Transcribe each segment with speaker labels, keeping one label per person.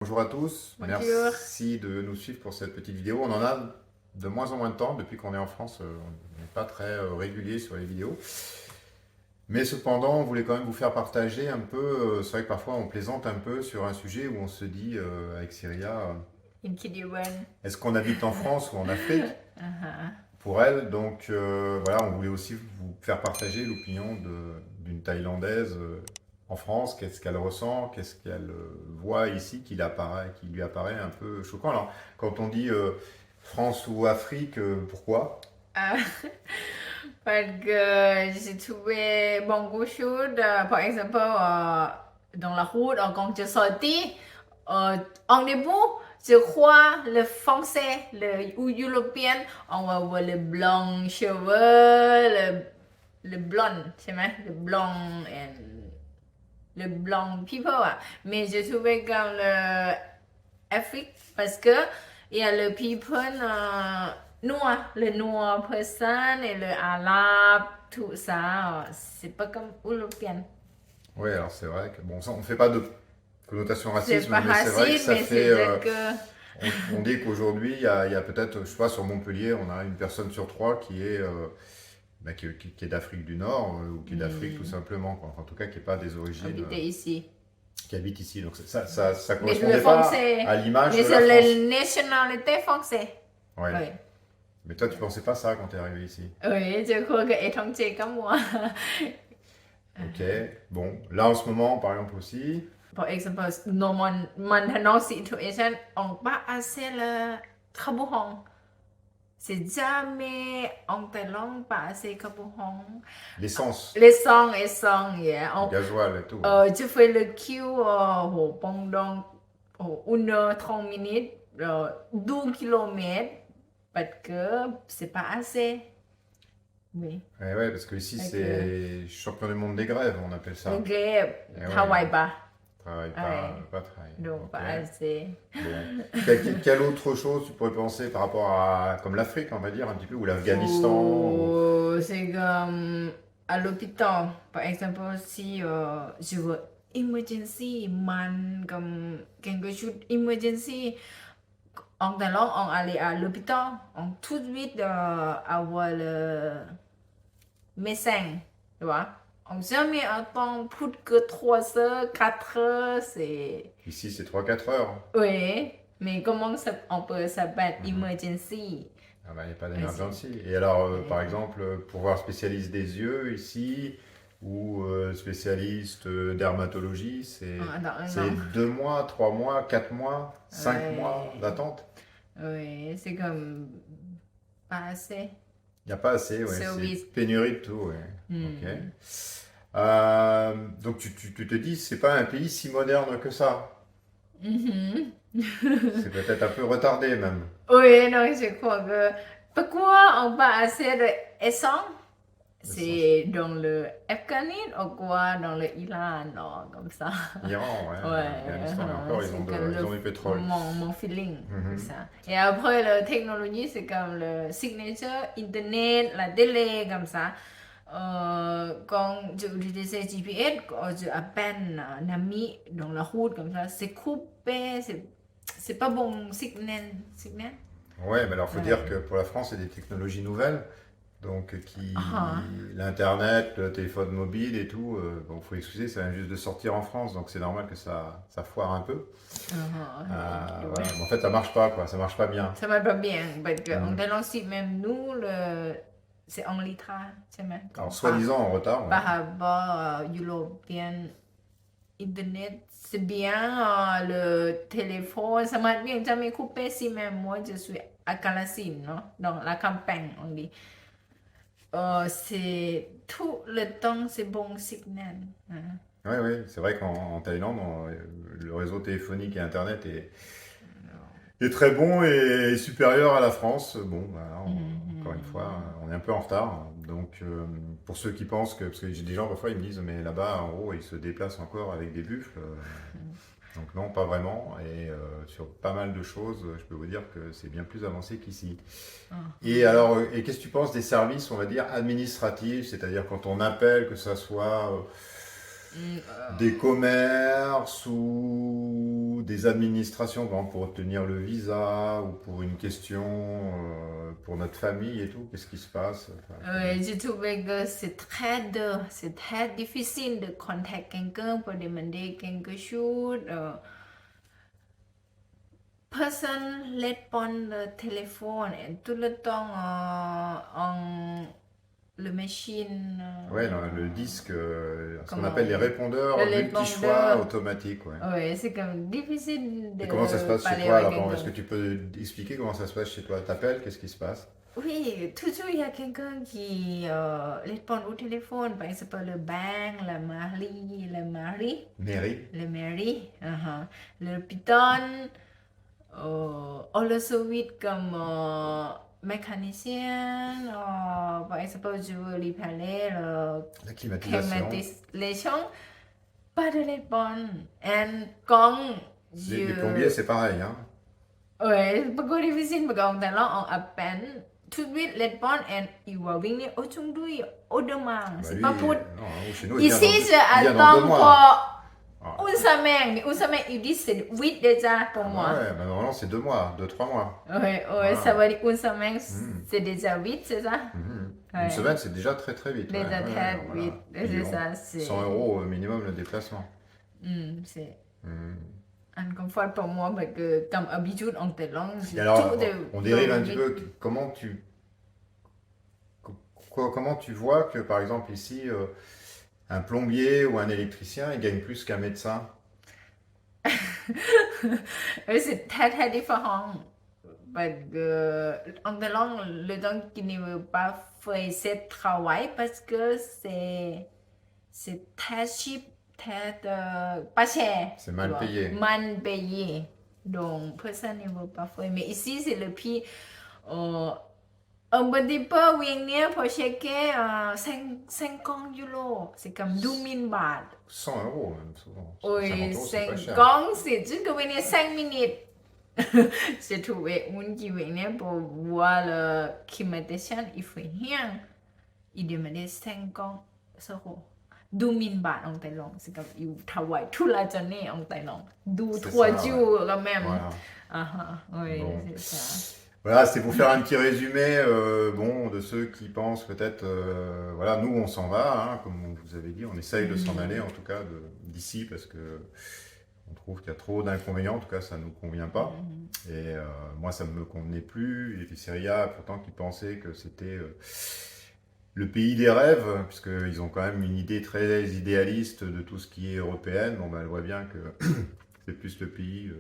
Speaker 1: Bonjour à tous,
Speaker 2: Bonjour.
Speaker 1: merci de nous suivre pour cette petite vidéo. On en a de moins en moins de temps depuis qu'on est en France, on n'est pas très régulier sur les vidéos. Mais cependant, on voulait quand même vous faire partager un peu, c'est vrai que parfois on plaisante un peu sur un sujet où on se dit avec Syria,
Speaker 2: In Kidiwan.
Speaker 1: est-ce qu'on habite en France ou en Afrique pour elle? Donc voilà, on voulait aussi vous faire partager l'opinion d'une Thaïlandaise en France, qu'est-ce qu'elle ressent, qu'est-ce qu'elle voit ici qui lui apparaît un peu choquant. Alors, quand on dit France ou Afrique, pourquoi?
Speaker 2: À, parce que j'ai trouvé beaucoup de choses. Par exemple, dans la route, quand je sortis, en début, je crois le français, le ou européen, on va voir le blanc cheveux, le blond, c'est vrai, le blanc et le blanc people. Mais je trouvais comme le Afrique parce que il y a le people noir, le noir person et le arabe, tout ça, c'est pas comme européen.
Speaker 1: Oui, alors c'est vrai que, bon, ça, on ne fait pas de connotation
Speaker 2: C'est
Speaker 1: racisme,
Speaker 2: pas
Speaker 1: mais c'est vrai que
Speaker 2: raciste,
Speaker 1: ça
Speaker 2: mais
Speaker 1: fait.
Speaker 2: c'est juste que.
Speaker 1: On dit qu'aujourd'hui, il y a peut-être, je sais pas, sur Montpellier, on a une personne sur trois qui est, qui est d'Afrique du Nord, ou qui est d'Afrique tout simplement, quoi. Enfin, en tout cas, qui n'est pas des origines,
Speaker 2: Habiter ici.
Speaker 1: qui habite ici. Donc ça
Speaker 2: Mais le
Speaker 1: correspondait pas
Speaker 2: français,
Speaker 1: à l'image
Speaker 2: mais
Speaker 1: de la
Speaker 2: c'est
Speaker 1: France.
Speaker 2: la nationalité française.
Speaker 1: Ouais.
Speaker 2: Oui.
Speaker 1: Mais toi, tu pensais pas ça quand tu es arrivé ici.
Speaker 2: Oui, je crois que étranger comme moi.
Speaker 1: Ok. Bon, là en ce moment, par exemple aussi.
Speaker 2: Par exemple, dans mon situation, on pas assez le carburant. C'est jamais en Thaïlande pas assez carburant.
Speaker 1: L'essence,
Speaker 2: Les sons et sons, yeah.
Speaker 1: le gasoil et tout.
Speaker 2: Je fais le queue pendant 1 heure 30 minutes, 12 km, parce que c'est pas assez. Oui.
Speaker 1: Ouais, ouais, parce que ici,
Speaker 2: Fait
Speaker 1: c'est champion du monde des grèves, on appelle ça.
Speaker 2: Ok,
Speaker 1: Eh ouais,
Speaker 2: travaille pas.
Speaker 1: travail,
Speaker 2: Ouais.
Speaker 1: pas travail.
Speaker 2: Donc
Speaker 1: Ok.
Speaker 2: pas assez.
Speaker 1: Bon. Quelle autre chose tu pourrais penser par rapport à, comme l'Afrique, on va dire, un petit peu, ou l'Afghanistan ou...
Speaker 2: C'est comme à l'hôpital. Par exemple, si je veux emergency, comme quelque chose emergency, en Thaïlande, on allait à l'hôpital, on tout de suite avoir le médecin, tu vois. On jamais attend plus que 3 heures, 4 heures, c'est...
Speaker 1: Ici, c'est 3 4 heures.
Speaker 2: Oui, mais comment on peut s'appeler emergency?
Speaker 1: Ah bah, il n'y a pas
Speaker 2: Ouais,
Speaker 1: d'emergency. Et alors,
Speaker 2: c'est-
Speaker 1: par exemple, pour voir spécialiste des yeux ici, ou spécialiste dermatologie, c'est
Speaker 2: non.
Speaker 1: 2 mois, 3 mois, 4 mois, 5 mois
Speaker 2: Ouais.
Speaker 1: d'attente.
Speaker 2: Oui, c'est comme pas assez.
Speaker 1: Il n'y a pas assez, ouais. C'est
Speaker 2: Service.
Speaker 1: pénurie de tout, ouais. Ok.
Speaker 2: Hmm.
Speaker 1: Donc tu te dis, c'est pas un pays si moderne que ça.
Speaker 2: Mhm.
Speaker 1: C'est peut-être un peu retardé même.
Speaker 2: Oui, donc je crois que pourquoi on pas assez d'essence?
Speaker 1: L'essence.
Speaker 2: C'est dans le Afghanistan ou quoi, dans le Iran, non, comme ça.
Speaker 1: Iran, ouais,
Speaker 2: Ouais,
Speaker 1: Afghanistan, et encore,
Speaker 2: c'est comme
Speaker 1: ils ont du pétrole.
Speaker 2: mon feeling,
Speaker 1: Mhm.
Speaker 2: c'est ça. Et après, la technologie, c'est comme le signature, Internet, la télé, comme ça. Quand j'utilisais GPS, quand je appelle un ami dans la route, comme ça, c'est coupé, c'est pas bon signal.
Speaker 1: Ouais, mais alors faut
Speaker 2: Ouais.
Speaker 1: dire que pour la France, c'est des technologies nouvelles. Donc,
Speaker 2: Ah,
Speaker 1: l'internet, le téléphone mobile et tout, bon, faut excuser, ça vient juste de sortir en France, donc c'est normal que ça foire un peu.
Speaker 2: ouais.
Speaker 1: Voilà. Mais en fait, ça marche pas, quoi, ça marche pas bien.
Speaker 2: Ça va pas bien, parce qu'en
Speaker 1: Mm.
Speaker 2: Thaïlande, si même nous, c'est en retard, c'est même
Speaker 1: Alors,
Speaker 2: comme
Speaker 1: soi-disant en retard, ouais.
Speaker 2: par rapport à European Internet, c'est bien, le téléphone, ça m'a bien jamais coupé si même moi je suis à Kalasin, non? Dans la campagne, on dit. C'est tout le temps, c'est bon signal. Hein.
Speaker 1: Oui, oui, c'est vrai qu'en Thaïlande, le réseau téléphonique et Internet est très bon et supérieur à la France. Bon, voilà, encore une fois, on est un peu en retard. Donc, pour ceux qui pensent que, parce que j'ai des gens parfois, ils me disent, mais là-bas, en gros, ils se déplacent encore avec des buffles. Donc non, pas vraiment. Et sur pas mal de choses, je peux vous dire que c'est bien plus avancé qu'ici. Et alors, qu'est-ce que tu penses des services, on va dire, administratifs, c'est-à-dire quand on appelle, que ça soit des commerces ou des administrations, par exemple, pour obtenir le visa ou pour une question pour notre famille et tout, qu'est-ce qui se passe? Enfin,
Speaker 2: J'ai trouvé que c'est très difficile de contacter quelqu'un pour demander quelque chose. Personne répond le téléphone et tout le temps en le machine.
Speaker 1: ouais, le disque, ce qu'on
Speaker 2: Comment
Speaker 1: appelle les
Speaker 2: le
Speaker 1: répondeurs multi-choix
Speaker 2: répondeur.
Speaker 1: automatiques, ouais.
Speaker 2: Ouais, c'est comme difficile
Speaker 1: Et comment ça se
Speaker 2: de
Speaker 1: passe chez
Speaker 2: parler
Speaker 1: toi
Speaker 2: avec
Speaker 1: alors? Est-ce que
Speaker 2: quelqu'un.
Speaker 1: tu peux expliquer comment ça se passe chez toi? T'appelles, qu'est-ce qui se passe?
Speaker 2: Oui, toujours il y a quelqu'un qui répond au téléphone, par exemple le banque,
Speaker 1: Mairie?
Speaker 2: le mairie, le python, ou le service comme mécanicien, par exemple je veux réparer le
Speaker 1: La climatisation?
Speaker 2: climatisation, pas de réponse. Et quand
Speaker 1: Les plombiers,
Speaker 2: je
Speaker 1: c'est pareil, hein?
Speaker 2: ouais, beaucoup difficile parce qu'on tellement on appelle tout de suite répond et il va venir aujourd'hui ou demain.
Speaker 1: Bah
Speaker 2: C'est pas
Speaker 1: lui,
Speaker 2: pour.
Speaker 1: non, chez nous,
Speaker 2: Ici,
Speaker 1: il vient dans deux
Speaker 2: j'attends
Speaker 1: mois. Ah,
Speaker 2: pour une semaine. Mais une semaine, il dit c'est 8 déjà pour
Speaker 1: ah bah
Speaker 2: moi.
Speaker 1: ouais, bah normalement c'est 2 mois, 2, 3 mois.
Speaker 2: Ouais, ouais, ça
Speaker 1: Voilà.
Speaker 2: veut dire une semaine,
Speaker 1: Mhm.
Speaker 2: c'est déjà 8, c'est ça?
Speaker 1: Une
Speaker 2: Ouais,
Speaker 1: semaine, c'est déjà très très vite. Ouais,
Speaker 2: déjà
Speaker 1: ouais, ouais,
Speaker 2: très
Speaker 1: non, voilà.
Speaker 2: 8,
Speaker 1: Puis
Speaker 2: c'est ça,
Speaker 1: 100
Speaker 2: c'est.
Speaker 1: euros minimum le déplacement.
Speaker 2: C'est
Speaker 1: Mhm.
Speaker 2: inconfort pour moi parce que comme habitude, on te langue,
Speaker 1: Et
Speaker 2: tout
Speaker 1: alors,
Speaker 2: de
Speaker 1: on dérive un petit
Speaker 2: vite.
Speaker 1: peu. Comment tu vois que par exemple ici, un plombier ou un électricien, il gagne plus qu'un médecin?
Speaker 2: C'est très très différent. Parce que en Thaïlande, les gens qui ne veulent pas faire ce travail parce que c'est très cheap, très pas cher,
Speaker 1: C'est
Speaker 2: tu
Speaker 1: mal
Speaker 2: vois,
Speaker 1: payé.
Speaker 2: mal payé. Donc, personne ne veut pas faire. Mais ici, c'est le prix. Euh, un petit peu Vienna pour checker 50 euros. C'est comme 2000 baht.
Speaker 1: 100 euros même souvent.
Speaker 2: Oui,
Speaker 1: 50 euros, c'est pas cher.
Speaker 2: 50, c'est juste que venir 5 minutes. J'ai trouvé une qui venait pour voir le climatisation, il fait rien. Il demandait 50 euros. 2000 baht en Thaïlande. C'est comme il travaille toute la journée en Thaïlande.
Speaker 1: C'est
Speaker 2: 3
Speaker 1: ça, ouais.
Speaker 2: jours quand même.
Speaker 1: Voilà.
Speaker 2: Oui,
Speaker 1: Bon.
Speaker 2: c'est ça.
Speaker 1: Voilà, c'est pour faire un petit résumé, bon, de ceux qui pensent peut-être, voilà, nous on s'en va, hein, comme vous avez dit, on essaye de s'en aller en tout cas d'ici parce que on trouve qu'il y a trop d'inconvénients, en tout cas ça ne nous convient pas. Et moi ça ne me convenait plus. Et puis Syria, pourtant qui pensaient que c'était le pays des rêves, puisqu'ils ont quand même une idée très idéaliste de tout ce qui est européenne. Bon, ben, elle voit bien que c'est plus le pays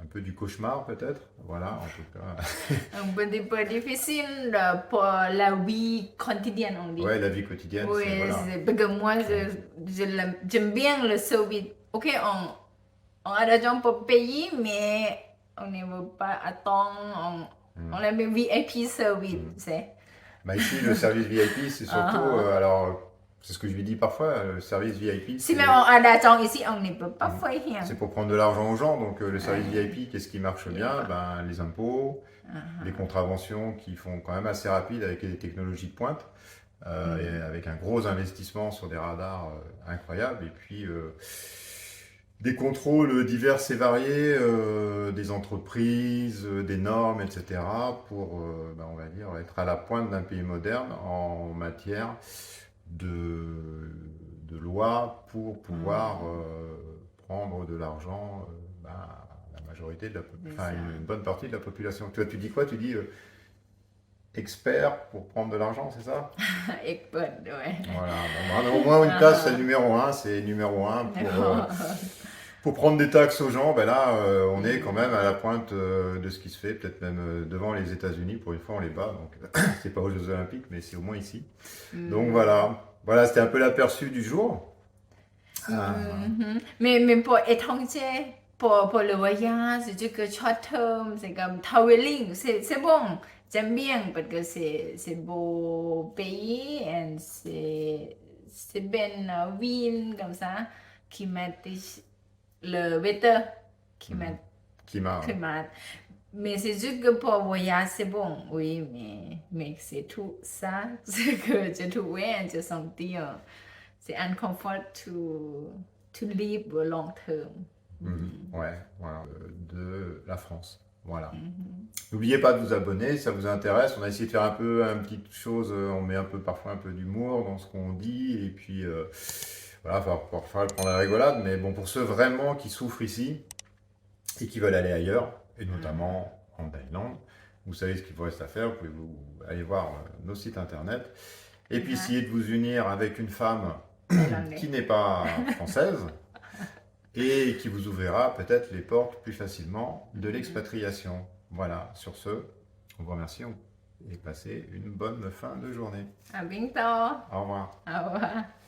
Speaker 1: un peu du cauchemar peut-être. Voilà, en tout cas.
Speaker 2: Un petit peu difficile pour la vie quotidienne, on dit.
Speaker 1: Ouais, la vie quotidienne,
Speaker 2: Oui,
Speaker 1: c'est voilà.
Speaker 2: parce que moi, j'aime bien le service. Ok, on a l'argent pour payer, mais on ne veut pas attendre. On aime bien VIP service, tu sais.
Speaker 1: Bah ici, le service VIP, c'est surtout, alors, c'est ce que je lui dis parfois, le service VIP,
Speaker 2: Si même on a l'argent ici, on ne peut pas faire rien.
Speaker 1: c'est pour prendre de l'argent aux gens. Donc le service VIP, qu'est-ce qui marche bien? Ben, les impôts, les contraventions qui font quand même assez rapide avec des technologies de pointe, et avec un gros investissement sur des radars incroyables. Et puis des contrôles divers et variés des entreprises, des normes, etc. pour, ben, on va dire, être à la pointe d'un pays moderne en matière de lois pour pouvoir prendre de l'argent ben, à la majorité de enfin une bonne partie de la population. Tu dis quoi? Tu dis expert pour prendre de l'argent, c'est ça?
Speaker 2: Expert, ouais.
Speaker 1: Voilà. Bon, au moins une place, c'est numéro un. C'est numéro un pour prendre des taxes aux gens. Ben là, on est quand même à la pointe de ce qui se fait, peut-être même devant les États-Unis. Pour une fois, on les bat. Donc, c'est pas aux Jeux Olympiques, mais c'est au moins ici. Donc voilà. Voilà, c'était un peu l'aperçu du jour.
Speaker 2: Mais pour étranger, pour le voyage, c'est juste que short term, c'est comme traveling, c'est bon. J'aime bien parce que c'est beau pays et c'est bien ville comme ça, climatique, le weather, climat,
Speaker 1: Climat.
Speaker 2: climat. Mais c'est juste que pour voyage, c'est bon, oui, mais c'est tout ça, c'est que j'ai trouvé et j'ai senti c'est un confort to live long term.
Speaker 1: Ouais, voilà, de la France. Voilà. N'oubliez pas de vous abonner si ça vous intéresse. On a essayé de faire un peu une petite chose, on met un peu parfois un peu d'humour dans ce qu'on dit et puis voilà, parfois le prendre à la rigolade. Mais bon, pour ceux vraiment qui souffrent ici et qui veulent aller ailleurs, et notamment en Thaïlande, vous savez ce qu'il vous reste à faire. Vous pouvez aller voir nos sites internet et puis essayer de vous unir avec une femme qui n'est pas française et qui vous ouvrira peut-être les portes plus facilement de l'expatriation. Voilà, sur ce, on vous remercie et passez une bonne fin de journée.
Speaker 2: À bientôt.
Speaker 1: Au revoir.
Speaker 2: Au revoir.